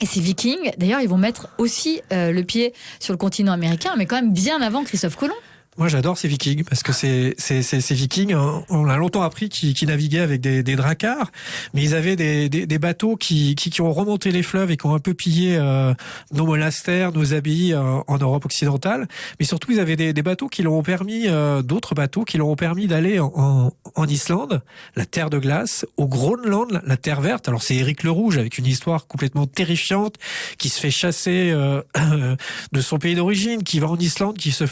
Et ces Vikings, d'ailleurs, ils vont mettre aussi le pied sur le continent américain, mais quand même bien avant Christophe Colomb. Moi, j'adore ces Vikings parce que ces Vikings, on a longtemps appris qu'ils naviguaient avec des dracars, mais ils avaient des bateaux qui ont remonté les fleuves et qui ont un peu pillé nos monastères, nos abbayes en Europe occidentale. Mais surtout, ils avaient des bateaux qui leur ont permis, d'autres bateaux qui leur ont permis d'aller en Islande, la terre de glace, au Groenland, la terre verte. Alors c'est Éric le Rouge avec une histoire complètement terrifiante qui se fait chasser de son pays d'origine, qui va en Islande, qui se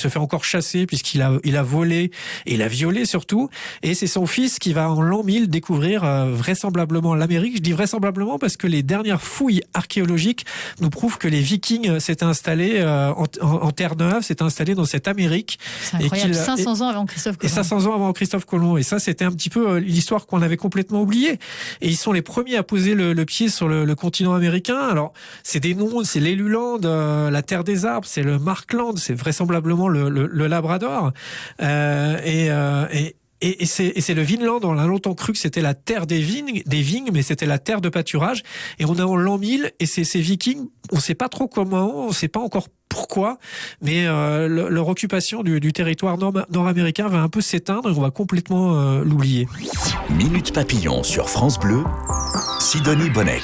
fait encore chasser puisqu'il a volé et il a violé surtout. Et c'est son fils qui va en l'an 1000 découvrir vraisemblablement l'Amérique. Je dis vraisemblablement parce que les dernières fouilles archéologiques nous prouvent que les Vikings s'étaient installés en terre neuve, s'étaient installés dans cette Amérique. C'est incroyable, 500 ans avant Christophe Colomb. Et 500 ans avant Christophe Colomb. Et ça, c'était un petit peu l'histoire qu'on avait complètement oubliée. Et ils sont les premiers à poser le pied sur le continent américain. Alors, c'est des noms, c'est l'Éluland, la terre des arbres, c'est le Markland, c'est vraisemblablement le Labrador. Et c'est le Vinland. On a longtemps cru que c'était la terre des vignes, mais c'était la terre de pâturage. Et on est en l'an 1000, et ces Vikings, on ne sait pas trop comment, on ne sait pas encore pourquoi, mais leur occupation du territoire nord-américain va un peu s'éteindre et on va complètement l'oublier. Minute Papillon sur France Bleu, Sidonie Bonnec.